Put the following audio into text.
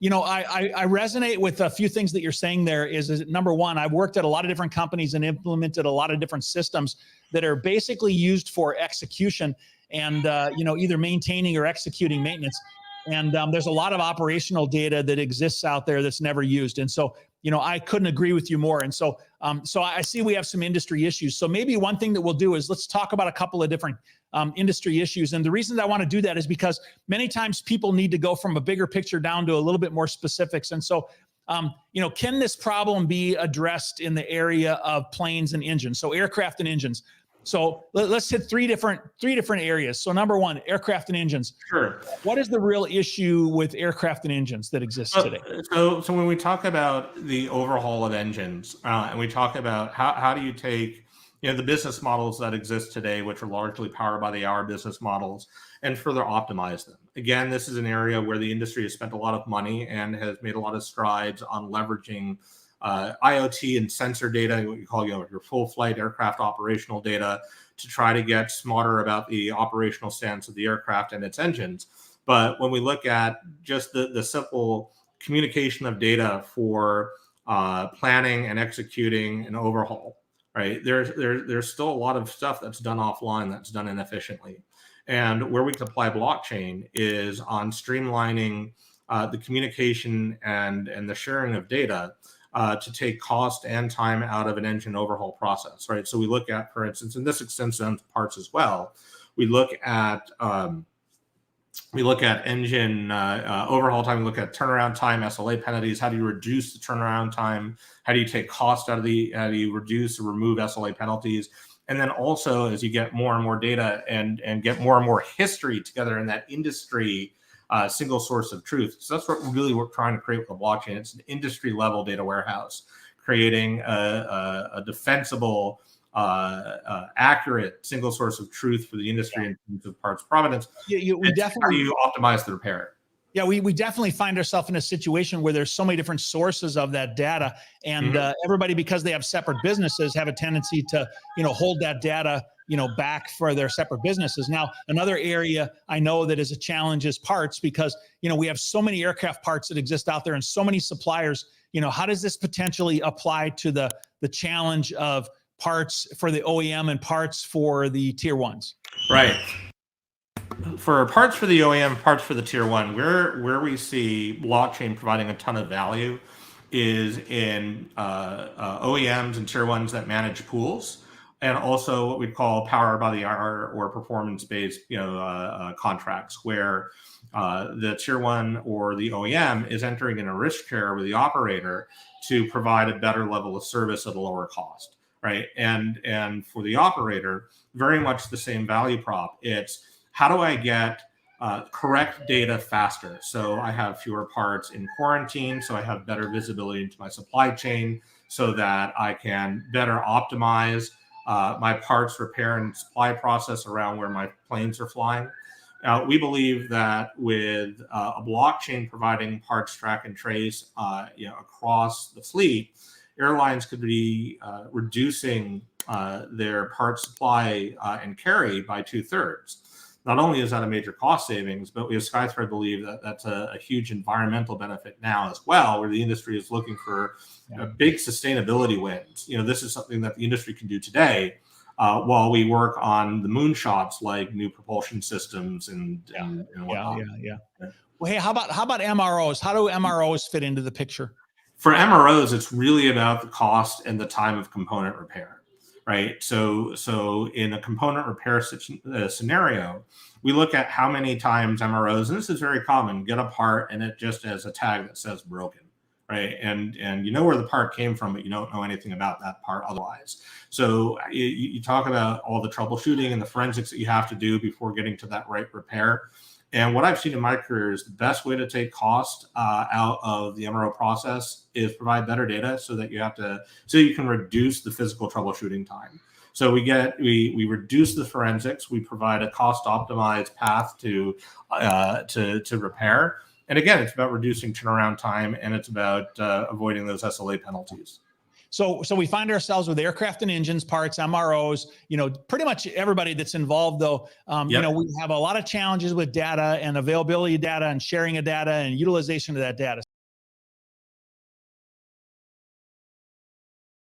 I resonate with a few things that you're saying there is number one, I've worked at a lot of different companies and implemented a lot of different systems that are basically used for execution and, either maintaining or executing maintenance. And there's a lot of operational data that exists out there that's never used. And so, I couldn't agree with you more. And so, so I see we have some industry issues. So maybe one thing that we'll do is let's talk about a couple of different industry issues. And the reason I want to do that is because many times people need to go from a bigger picture down to a little bit more specifics. And so, can this problem be addressed in the area of planes and engines? So aircraft and engines. So let's hit three different areas. So number one, aircraft and engines. Sure. What is the real issue with aircraft and engines that exists today? So when we talk about the overhaul of engines, and we talk about how do you take the business models that exist today, which are largely powered by the hour business models, and further optimize them. Again, this is an area where the industry has spent a lot of money and has made a lot of strides on leveraging IoT and sensor data, what you call your full flight aircraft operational data, to try to get smarter about the operational stance of the aircraft and its engines. But when we look at just the simple communication of data for planning and executing an overhaul, right? There's still a lot of stuff that's done offline that's done inefficiently. And where we can apply blockchain is on streamlining the communication and the sharing of data to take cost and time out of an engine overhaul process, right? So we look at, for instance, and this extends on parts as well. We look at engine overhaul time. We look at turnaround time, SLA penalties. How do you reduce the turnaround time? How do you take cost out of how do you reduce or remove SLA penalties? And then also, as you get more and more data and get more and more history together in that industry single source of truth. So that's what really we're trying to create with the blockchain. It's an industry level data warehouse, creating a defensible, accurate single source of truth for the industry in terms of parts provenance. We definitely, how do you optimize the repair? Yeah, we definitely find ourselves in a situation where there's so many different sources of that data, and everybody, because they have separate businesses, have a tendency to hold that data back for their separate businesses. Now, another area I know that is a challenge is parts, because we have so many aircraft parts that exist out there and so many suppliers. How does this potentially apply to the challenge of parts for the OEM and parts for the tier ones? Right. For parts for the OEM, parts for the tier one, where we see blockchain providing a ton of value is in OEMs and tier ones that manage pools, and also what we'd call power by the hour or performance-based contracts, where the tier one or the OEM is entering in a risk share with the operator to provide a better level of service at a lower cost, right? And for the operator, very much the same value prop. It's how do I get correct data faster? So I have fewer parts in quarantine, so I have better visibility into my supply chain, so that I can better optimize my parts repair and supply process around where my planes are flying. We believe that with a blockchain providing parts track and trace across the fleet, airlines could be reducing their parts supply and carry by 2/3. Not only is that a major cost savings, but we as SkyThread believe that that's a huge environmental benefit now as well, where the industry is looking for big sustainability wins. This is something that the industry can do today while we work on the moonshots like new propulsion systems and whatnot. Well, hey, how about MROs? How do MROs fit into the picture? For MROs, it's really about the cost and the time of component repair. Right. So in a component repair scenario, we look at how many times MROs, and this is very common, get a part and it just has a tag that says broken. Right. And you know where the part came from, but you don't know anything about that part otherwise. So you talk about all the troubleshooting and the forensics that you have to do before getting to that right repair. And what I've seen in my career is the best way to take cost out of the MRO process is provide better data, so that you can reduce the physical troubleshooting time. So we reduce the forensics. We provide a cost optimized path to repair. And again, it's about reducing turnaround time, and it's about avoiding those SLA penalties. So we find ourselves with aircraft and engines, parts, MROs, pretty much everybody that's involved, though. We have a lot of challenges with data and availability of data and sharing of data and utilization of that data.